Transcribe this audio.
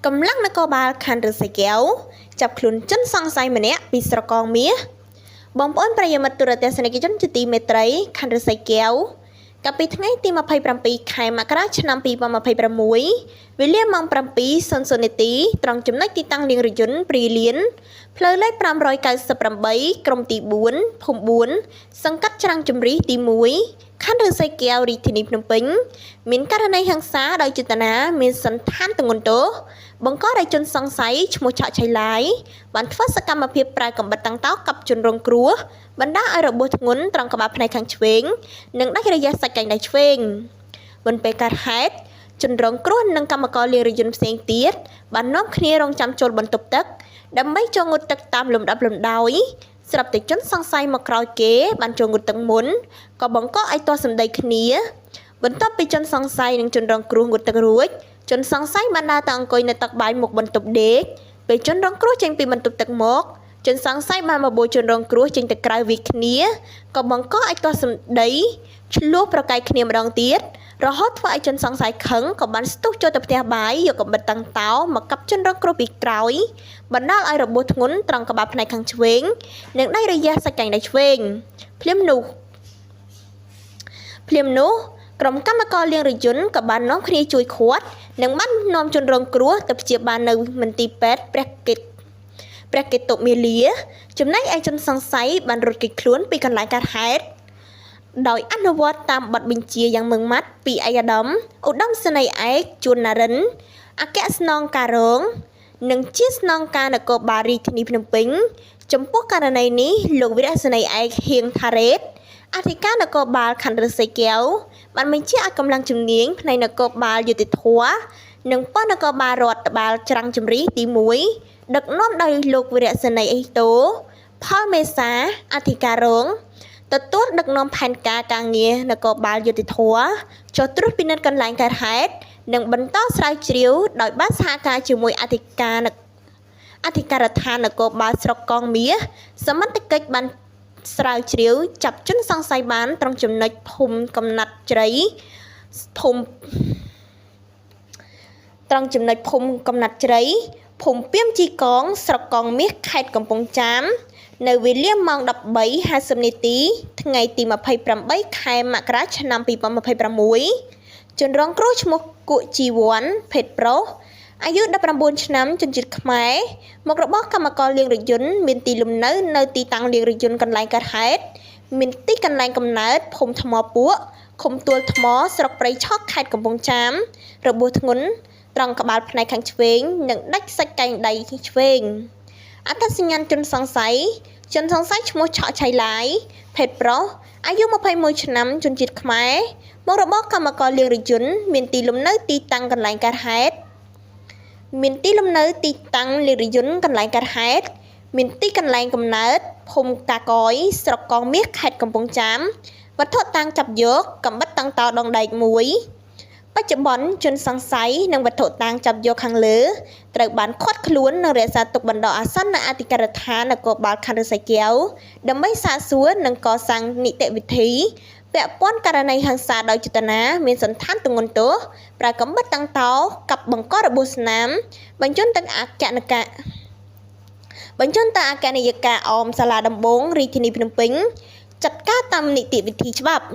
Cầm lắc nó có ba khăn rửa sạch kéo, chập khluôn chân sang say mà nè, bị sờ con mía. Bóng bóng bây giờ mặt tụi ta sẽ nói cái chân chữ tì mê trái, khăn rửa sạch kéo. Cặp bị ngay tì mà phải bầm bì khai mà cái chân bì mà phải bầm muối. William mong bầm bì son son tí, trong chấm nách tì tăng liền rồi chân bì liền. Phơi lấy bầm rồi cái sập bầm bấy, cầm tì buồn, phồng buồn, sang cắt trang chấm rí tì muối. Khăn rửa sạch kéo đi thì nịp nông pính. Mình cắt này hàng xá đôi chữ tana, mình sẵn than từng ngôn tố. Bằng có đại chân sang sấy một chợ chạy lái bạn phát sắc cam phiệp prai cầm bật tăng táo cặp chân rong cua bạn đã ở robot ngún trong các bạn này khang chuyền nâng đắc ra sạch cảnh đại chuyền bên bề cát hết chân rong cua nâng cam có liền rồi sen tiết bạn nóm kia rong chăm chôn bận tục tất đâm mấy cho ngột tật tam lùm đập lùm đói sập từ chân sang say mà còi kế bạn cho ngột tầng muốn có bằng có ai to sầm đầy kia bên top bị chân sang say nâng chân rong cua ngột tầng ruột chân sang say bạn đã tăng coi nơi tắc bài một bận tục đế về chân rong cua trên bị bận tục tắc một chân sang say bạn mà bồi chân rong cua trên tắc cài vị kia có bằng có ai to sầm đấy lúc ra cái kia mà đang tiết rồi hót phải chân sang say khấn có bạn stop cho tập theo bài rồi có bật tăng táo mà cặp chân rong cua bị cài bạn đã ai robot ngún trong các bạn này khang chuyền nên đây là gia sạch cảnh đại chuyền phim nụក្រុមកម្មករលៀងរយន្តក៏បាននាំគ្នាជួយឃាត់និងបាននាំជនរងគ្រោះទៅព្យាបាលនៅមន្ទីរពេទ្យព្រះកេតុមាលាចំណែកឯជនសង្ស័យបានរត់គេចខ្លួនពីកន្លែងកើតហេតុដោយអនុវត្តតាមបទបញ្ជាយ៉ាងម៉ឺងម៉ាត់ពីឯកឧត្តមសេនីយ៍ឯកជួនណារិនអគ្គស្នងការរងនិងជាស្នងការនគរបាលរាជធានីភ្នំពេញចំពោះករណីនេះលោកវីរៈសេនីយ៍ឯកហៀងថារ៉េតអធិការនគរបាលខណ្ឌរសីកែវបានបញ្ជាឲ្យកម្លាំងជំនាញផ្នែកនគរបាលយុតិធធនិងប៉ុស្តិ៍នគរបាលរដ្ឋបាលច្រាំងជំរីទី1ដឹកនាំដោយលោកវីរៈសេនីយ៍អេតូផលមេសាអធិការរងទទួលដឹកនាំផែនការការងារនគរបាលយុតិធធចុះត្រួតពិនិត្យកន្លែងកើតហេតុនិងបន្តស្រាវជ្រាវដោយបានសហការជាមួយអធិការដ្ឋាននគរបាលស្រុកកងមាសសមត្ថកិច្ចបានស្រាវជ្រាវចាប់ជនសង្ស័យបានត្រង់ចំណុចភូមិកំណាត់ជ្រៃភូមិពាមជីកងស្រុកកងមាសខេត្តកំពង់ចាមនៅវេលាម៉ោង 13:50 នាទីថ្ងៃទី28ខែមករាឆ្នាំ2026ជនរងគ្រោះឈ្មោះគក់ជីវ័នភេទប្រុសអាយុ19ឆ្នាំជនជាតិខ្មែរមករបស់កម្មករលៀងរយន្តមានទីលំនៅនៅទីតាំងលៀងរយន្តកន្លែងកើតហេតុមានទីកន្លែងកំណើតភូមិថ្មពួកឃុំទួលថ្មស្រុកព្រៃឆក់ខេត្តកំពង់ចាមរបួសធ្ងន់ត្រង់ក្បាលផ្នែកខាងឆ្វេងនិងដាច់សាច់កែងដៃឆ្វេងអត្តសញ្ញាណជនសង្ស័យឈ្មោះឆក់ឆៃឡាយភេទប្រុសអាយុ21ឆ្នាំជនជាតិខ្មែរមករបស់កម្មករលៀងរយន្តមានទីលំនៅទីតាំងកន្លែងកើតហេតុមានទីកន្លែងកំណើតភូមិកាកយស្រុកកងមាសខេត្តកំពង់ចាមវត្ថុតាំងចាប់យកកំបិតតាំងតោដងដែក1បច្ចុប្បន្នជនសង្ស័យនិងវត្ថុតាំងចាប់យកខាងលើត្រូវបានឃាត់ខ្លួននិងរក្សាទុកបណ្ដោះអាសន្ននៅអធិការដ្ឋាននគរបាលខណ្ឌរសីកែវដើម្បីសាកសួរនិងកសាងនីតិវិធីពាក់ព័ន្ធករណីហិង្សាដោយចេតនាមានសន្តានទម្ងន់ទោសប្រើកំបិតតាំងតោកាប់បង្ករបួសស្នាមបញ្ជូនទៅអគ្គនាយិកាអមសាលាដំបងរាជធានីភ្នំពេញចាត់ការតាមនីតិវិធីច្បាប់